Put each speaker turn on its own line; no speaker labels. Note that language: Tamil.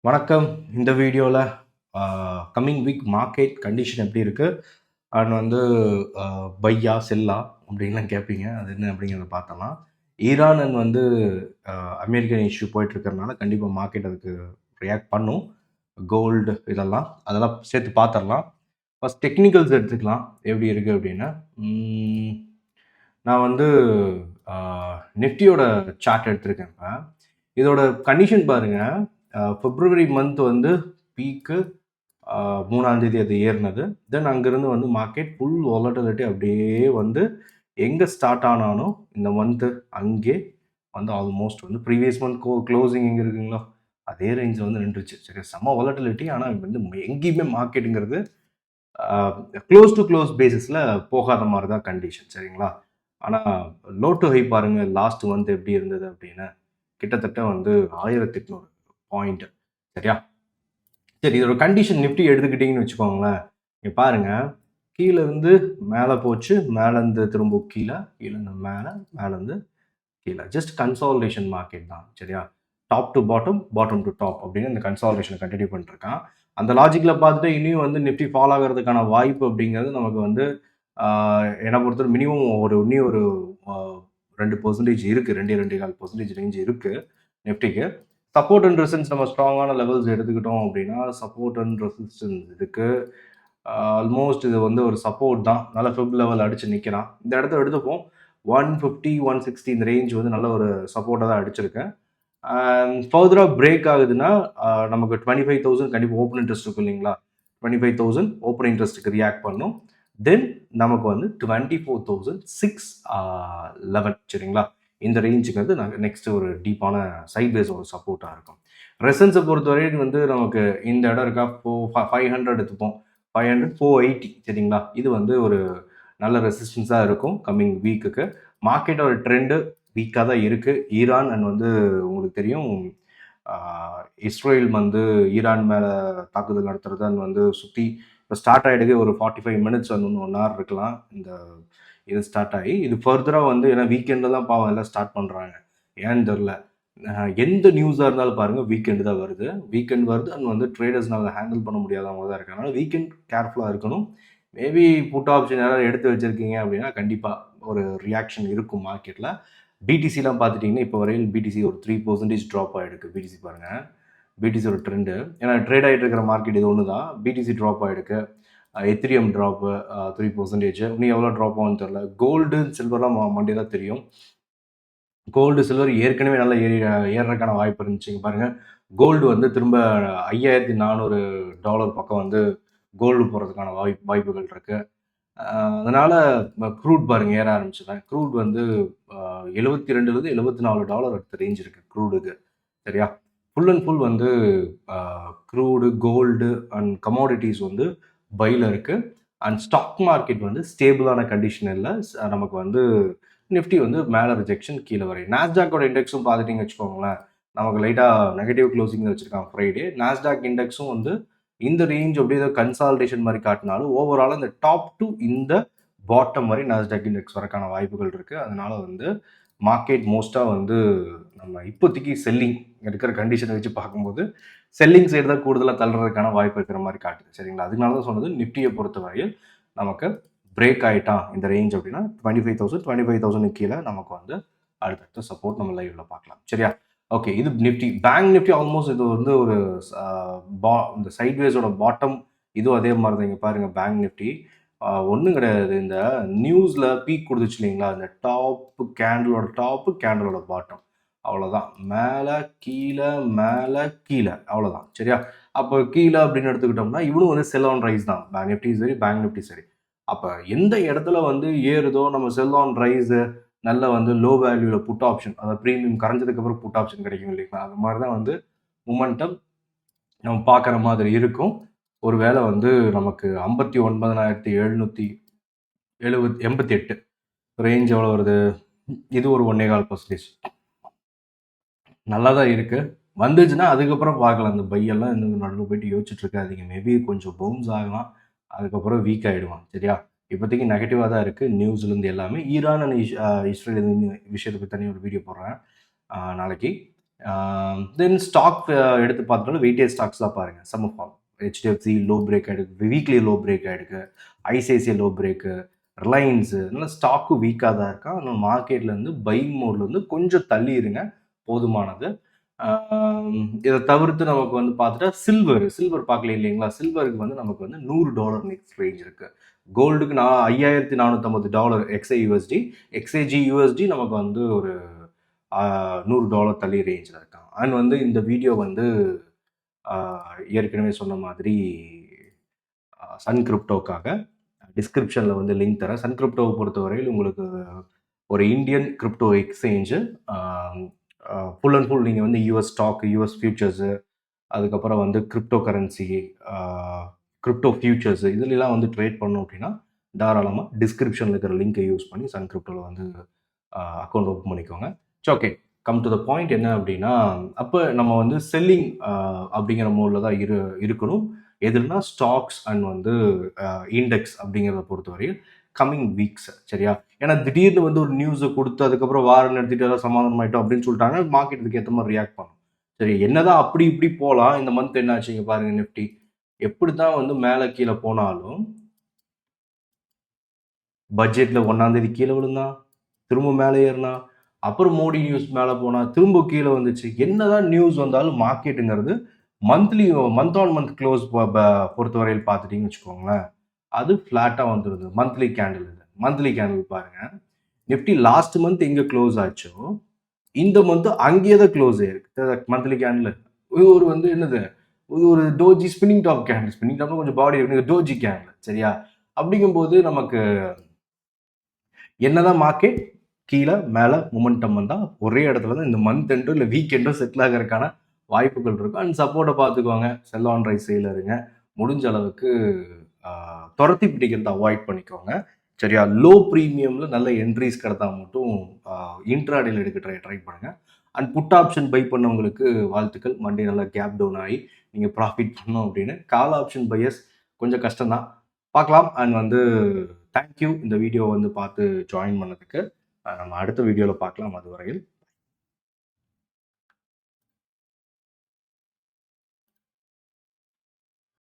வணக்கம். இந்த வீடியோவில் கம்மிங் வீக் மார்க்கெட் கண்டிஷன் எப்படி இருக்குது அண்ட் வந்து பையா செல்லா அப்படின்லாம் கேட்பீங்க. அது என்ன அப்படிங்கிறத பார்த்தலாம். ஈரான் அண்ட் வந்து அமெரிக்கன் இஷ்யூ போயிட்டுருக்கறனால கண்டிப்பாக மார்க்கெட் அதுக்கு ரியாக்ட் பண்ணும். கோல்டு அதெல்லாம் சேர்த்து பார்த்துடலாம். ஃபஸ்ட் டெக்னிக்கல்ஸ் எடுத்துக்கலாம் எப்படி இருக்குது அப்படின்னா, நான் வந்து நிஃப்டியோட சார்ட் எடுத்திருக்கேன். இப்போ இதோட கண்டிஷன் பாருங்கள். பிப்ரவரி மந்த் வந்து பீக்கு 3ஆம் தேதி அது ஏறினது. தென் அங்கேருந்து வந்து மார்க்கெட் ஃபுல் வாலட்டிலிட்டி அப்படியே வந்து எங்கே ஸ்டார்ட் ஆனானோ இந்த மந்த்து அங்கே வந்து ஆல்மோஸ்ட் வந்து ப்ரீவியஸ் மந்த் க்ளோசிங் எங்கே இருக்குங்களோ அதே ரேஞ்சில் வந்து நின்றுச்சு. சரி, செம்ம வாலட்டிலிட்டி. ஆனால் வந்து எங்கேயுமே மார்க்கெட்டுங்கிறது க்ளோஸ் டு க்ளோஸ் பேசிஸில் போகாத மாதிரி தான் கண்டிஷன். சரிங்களா? ஆனால் லோ டு ஹை பாருங்கள், லாஸ்ட் மந்த் எப்படி இருந்தது அப்படின்னு கிட்டத்தட்ட வந்து 1800 பாயிண்ட். சரியா? சரி, இதோட கண்டிஷன் நிஃப்டி எடுத்துக்கிட்டிங்கன்னு வச்சுக்கோங்களேன். இங்கே பாருங்கள், கீழேருந்து மேலே போச்சு, மேலேருந்து திரும்ப கீழேருந்து மேலேருந்து கீழே. ஜஸ்ட் கன்சாலிடேஷன் மார்க்கெட் தான். சரியா? Top to bottom, bottom to top அப்படின்னு அந்த கன்சாலிடேஷனை கண்டினியூ பண்ணிருக்கான். அந்த லாஜிக்கில் பார்த்துட்டு இனியும் வந்து நிஃப்டி ஃபால் ஆகிறதுக்கான வாய்ப்பு அப்படிங்கிறது நமக்கு வந்து என்னை பொறுத்தவரை மினிமம் இன்னும் ஒரு 2% இருக்குது. 2.25% ரேஞ்ச் இருக்குது நிஃப்டிக்கு. சப்போர்ட் அண்ட் ரெசிஸ்டன்ஸ் நம்ம ஸ்ட்ராங்கான லெவல்ஸ் எடுத்துக்கிட்டோம் அப்படின்னா, சப்போர்ட் அண்ட் ரெசிஸ்டன்ஸ் இதுக்கு ஆல்மோஸ்ட் இது வந்து ஒரு சப்போர்ட் தான். நல்ல ஃபிப் லெவல் அடித்து நிற்கிறான். இந்த இடத்த எடுத்துப்போம். 150, 160 இந்த ரேஞ்ச் வந்து நல்ல ஒரு சப்போர்ட்டாக தான் அடிச்சிருக்கேன். ஃபர்தராக பிரேக் ஆகுதுன்னா நமக்கு 25,000 கண்டிப்பாக ஓப்பன் இன்ட்ரெஸ்ட் இருக்கும் இல்லைங்களா? 25,000 ஓப்பன் இன்ட்ரெஸ்ட்டுக்கு ரியாக்ட் பண்ணும். தென் நமக்கு வந்து 24,611. சரிங்களா? இந்த ரேஞ்சுக்கு வந்து நாங்கள் நெக்ஸ்ட் ஒரு டீப்பான சைட்வேஸ் ஒரு சப்போர்ட்டாக இருக்கும். ரெசன்ஸை பொறுத்தவரை வந்து நமக்கு இந்த இடம் இருக்கா, 500 எடுத்துப்போம். 500, 480. சரிங்களா? இது வந்து ஒரு நல்ல ரெசிஸ்டன்ஸாக இருக்கும் கம்மிங் வீக்குக்கு. மார்க்கெட்டோட ட்ரெண்டு வீக்காக தான் இருக்குது. ஈரான் அண்ட் வந்து உங்களுக்கு தெரியும், இஸ்ரேல் வந்து ஈரான் மேலே தாக்குதல் நடத்துறது வந்து சுற்றி இப்போ ஸ்டார்ட் ஆகிடுது. ஒரு 45 மினிட்ஸ் வந்து 1 hour இருக்கலாம் இந்த இது ஸ்டார்ட் ஆகி. இது ஃபர்தராக வந்து ஏன்னா வீக்கெண்டில் தான் பாவம் எல்லாம் ஸ்டார்ட் பண்ணுறாங்க. ஏன்னு தெரில. எந்த நியூஸாக இருந்தாலும் பாருங்கள், வீக்கெண்டு தான் வருது. வீக்கெண்ட் வருது அண்ட் வந்து ட்ரேடர்ஸ்னால் அதை ஹேண்டில் பண்ண முடியாதவங்க தான் இருக்காங்க. அதனால் வீக்கெண்ட் கேர்ஃபுல்லாக இருக்கணும். மேபி புட் ஆப்ஷன் யாராவது எடுத்து வச்சுருக்கீங்க அப்படின்னா கண்டிப்பாக ஒரு ரியாக்ஷன் இருக்கும் மார்க்கெட்டில். பிடிசிலாம் பார்த்துட்டிங்கன்னா இப்போ வரையில் பிடிசி ஒரு 3% ட்ராப் ஆகிடுக்கு. பிடிசி பாருங்கள், பிடிசியோட ட்ரெண்டு. ஏன்னா ட்ரேட் ஆகிட்டு இருக்கிற மார்க்கெட் இது ஒன்று தான். பிடிசி ட்ராப் ஆகிடுக்கு. Ethereum drop 3%. இன்னும் எவ்வளோ ட்ராப் ஆகும்னு தெரில. கோல்டு சில்வர்லாம் மண்டே தான் தெரியும். கோல்டு சில்வர் ஏற்கனவே நல்லா ஏறுறதுக்கான வாய்ப்பு இருந்துச்சுங்க. பாருங்கள், கோல்டு வந்து திரும்ப $5,400 பக்கம் வந்து கோல்டு போகிறதுக்கான வாய்ப்புகள் இருக்குது. அதனால் க்ரூட் பாருங்கள் ஏற ஆரம்பிச்சுதான். க்ரூட் வந்து $72 $74 அடுத்த ரேஞ்ச் இருக்குது க்ரூடுக்கு. சரியா? ஃபுல் அண்ட் ஃபுல் வந்து க்ரூடு, கோல்டு அண்ட் கமாடிட்டிஸ் வந்து பையில் இருக்குது. அண்ட் ஸ்டாக் மார்க்கெட் வந்து ஸ்டேபிளான கண்டிஷன் இல்லை. நமக்கு வந்து நிஃப்டி வந்து மேலே ரிஜெக்ஷன், கீழே வரையும். நாஸ்டாக்கோட இண்டெக்ஸும் பார்த்துட்டிங்க வச்சுக்கோங்களேன், நமக்கு லைட்டாக நெகட்டிவ் க்ளோசிங் வச்சுருக்காங்க ஃப்ரைடே. நாஸ்டாக் இண்டெக்ஸும் வந்து இந்த ரேஞ்ச் அப்படியே ஏதோ கன்சால்டேஷன் மாதிரி காட்டினாலும் ஓவரால் இந்த டாப் டு இந்த பாட்டம் மாதிரி நாஸ்டாக் இண்டெக்ஸ் வரக்கான வாய்ப்புகள் இருக்குது. அதனால் வந்து மார்க்கெட் மோஸ்ட்டாக வந்து நம்ம இப்போதைக்கு செல்லிங் இருக்கிற கண்டிஷனை வச்சு பார்க்கும்போது செல்லிங் சைடு தான் கூடுதலாக தள்ளுறதுக்கான வாய்ப்பு இருக்கிற மாதிரி காட்டுது. சரிங்களா? அதனால தான் சொன்னது நிஃப்டியை பொறுத்த வரையில் நமக்கு பிரேக் ஆகிட்டான் இந்த ரேஞ்ச் அப்படின்னா 25,000 கீழே நமக்கு வந்து அடுத்தடுத்த சப்போர்ட் நம்ம லைவ்ல பார்க்கலாம். சரியா? ஓகே, இது நிஃப்டி. பேங்க் நிஃப்டி ஆல்மோஸ்ட் இது வந்து ஒரு இந்த சைட்வேஸோட பாட்டம். இதுவும் அதே மாதிரி தான். இங்கே பாருங்கள், பேங்க் நிஃப்டி ஒன்றும் கிடையாது. இந்த நியூஸில் பீக் கொடுத்துச்சு இல்லைங்களா, இந்த டாப்பு கேண்டலோட பாட்டம், அவ்வளோதான். மேலே கீழே அவ்வளோதான். சரியா? அப்போ கீழே அப்படின்னு எடுத்துக்கிட்டோம்னா இவனும் வந்து செல் ஆன் ரைஸ் தான். பேங்க் நிஃப்டி சரி, பேங்க் நிஃப்டி சரி. அப்போ எந்த இடத்துல வந்து ஏறுதோ நம்ம செல் ஆன் ரைஸு நல்ல வந்து லோ வேல்யூவில் புட் ஆப்ஷன், அதாவது ப்ரீமியம் கரைஞ்சதுக்கப்புறம் புட் ஆப்ஷன் கிடைக்கும் இல்லைங்களா, அது மாதிரி தான் வந்து மொமெண்டம் நம்ம பார்க்குற மாதிரி இருக்கும். ஒரு வேளை வந்து நமக்கு 59,788 ரேஞ்ச் எவ்வளோ வருது, இது ஒரு 1.25%. நல்லா தான் இருக்குது. வந்துச்சுன்னா அதுக்கப்புறம் பார்க்கலாம். இந்த பையெல்லாம் இந்த நடுவில் போயிட்டு யோசிச்சுட்டு இருக்காதீங்க. மேபி கொஞ்சம் பவுன்ஸ் ஆகலாம், அதுக்கப்புறம் வீக் ஆகிடுவான். சரியா? இப்போதைக்கு நெகட்டிவாக தான் இருக்குது நியூஸ்லேருந்து எல்லாமே. ஈரான் அண்ட் இஸ்ரேல் விஷயத்தை பற்றி தனியாக ஒரு வீடியோ போடுறேன் நாளைக்கு. தென் ஸ்டாக் எடுத்து பார்த்தாலும் வெயிட்டேஜ் ஸ்டாக்ஸ்லாம் பாருங்கள். Sum of all HDFC low break ஆகிருக்கு, வீக்லி லோ பிரேக் ஆகிருக்கு, ஐசிஐசிஐ லோ பிரேக்கு, ரிலையன்ஸு இதெல்லாம் ஸ்டாக்கும் வீக்காக தான் இருக்கா. ஆனால் மார்க்கெட்லேருந்து பையிங் மோட்ல வந்து கொஞ்சம் தள்ளி இருங்க, போதுமானது. இதை தவிர்த்து நமக்கு வந்து பார்த்துட்டா சில்வர் பார்க்கல இல்லைங்களா. சில்வருக்கு வந்து நமக்கு வந்து $100 நெக்ஸ்ட் ரேஞ்ச் இருக்குது. கோல்டுக்கு $5450 XAUSD, XAGUSD நமக்கு வந்து ஒரு $100 தள்ளி ரேஞ்சில் இருக்கான். அண்ட் வந்து இந்த வீடியோ வந்து ஏற்கனவே சொன்ன மாதிரி சன் கிரிப்டோக்காக டிஸ்கிரிப்ஷனில் வந்து லிங்க் தரேன். சன் கிரிப்டோவை பொறுத்தவரையில் உங்களுக்கு ஒரு Indian crypto exchange, full and full நீங்கள் வந்து யூஎஸ் ஸ்டாக், யூஎஸ் ஃபியூச்சர்ஸு, அதுக்கப்புறம் வந்து கிரிப்டோ கரன்சி, கிரிப்டோ ஃபியூச்சர்ஸு இதுலலாம் வந்து ட்ரேட் பண்ணோம் அப்படின்னா தாராளமாக டிஸ்கிரிப்ஷனில் இருக்கிற லிங்கை யூஸ் பண்ணி சன் கிரிப்டோவில் வந்து அக்கௌண்ட் ஓப்பன் பண்ணிக்கோங்க. So okay, come to the point. என்ன அப்படின்னா, அப்போ நம்ம வந்து செல்லிங் அப்படிங்கிற மோடில் தான் இருக்கணும். எதுனா ஸ்டாக்ஸ் அண்ட் வந்து இண்டெக்ஸ் அப்படிங்கிறத பொறுத்தவரையில் கம்மிங் வீக்ஸ், சரியா. ஏன்னா திடீர்னு வந்து ஒரு நியூஸை கொடுத்து அதுக்கப்புறம் வாரம் நடத்திட்டு ஏதாவது சமாதானம் ஆகிட்டோம் அப்படின்னு சொல்லிட்டாங்க, மார்க்கெட் இதுக்கு ஏற்ற மாதிரி ரியாக்ட் பண்ணும். சரி, என்னதான் அப்படி இப்படி போகலாம். இந்த மந்த் என்ன ஆச்சுங்க பாருங்க, நிஃப்டி எப்படி தான் வந்து மேலே கீழே போனாலும் பட்ஜெட்டில் 1ஆம் தேதி கீழே விழுந்தான், திரும்ப மேலே ஏறினா, அப்புறம் மோடி நியூஸ் மேலே போனால் திரும்ப கீழே வந்துச்சு. என்னதான் நியூஸ் வந்தாலும் மார்க்கெட்டுங்கிறது மந்த் ஆன் மந்த் க்ளோஸ் பொறுத்தவரையில் பார்த்துட்டிங்கன்னு வச்சுக்கோங்களேன், அது ஃப்ளாட்டாக வந்துடுது. மந்த்லி கேண்டில் பாருங்கள். நிஃப்டி லாஸ்ட் மந்த் எங்கே க்ளோஸ் ஆச்சோ இந்த மந்த் அங்கேயே தான் க்ளோஸ் ஆயிருக்கு. மந்த்லி கேண்டில் ஒரு வந்து என்னது, ஒரு டோஜி ஸ்பின்னிங் டாப் கொஞ்சம் பாடி இருக்கு, டோஜி கேண்டில், சரியா. அப்படிங்கும்போது நமக்கு என்னதான் மார்க்கெட் கீழே மேலே மொமெண்டம் வந்தால் ஒரே இடத்துல தான் இந்த மந்த் எண்டோ இல்லை வீக் எண்டோ செட்டில் ஆகிறதுக்கான வாய்ப்புகள் இருக்கும். அண்ட் சப்போர்ட்டை பார்த்துக்கோங்க, செல் ஆன் ரைஸ் சைடில் இருங்க, முடிஞ்ச அளவுக்கு துரத்தி பிடிக்கிறத அவாய்ட் பண்ணிக்கோங்க, சரியா. லோ ப்ரீமியமில் நல்ல என்ட்ரிஸ் கிடத்தா மட்டும் இன்ட்ராடேல எடுக்க ட்ரை பண்ணுங்கள். அண்ட் புட் ஆப்ஷன் பை பண்ணவங்களுக்கு வாழ்த்துக்கள். மண்டே நல்லா கேப் டவுன் ஆகி நீங்கள் ப்ராஃபிட் பண்ணோம் அப்படின்னு. கால் ஆப்ஷன் பையர்ஸ் கொஞ்சம் கஷ்டம்தான், பார்க்கலாம். அண்ட் வந்து தேங்க்யூ இந்த வீடியோ வந்து பார்த்து ஜாயின் பண்ணதுக்கு. நம்ம அடுத்த வீடியோவில் பார்க்கலாம். அதுவரையில்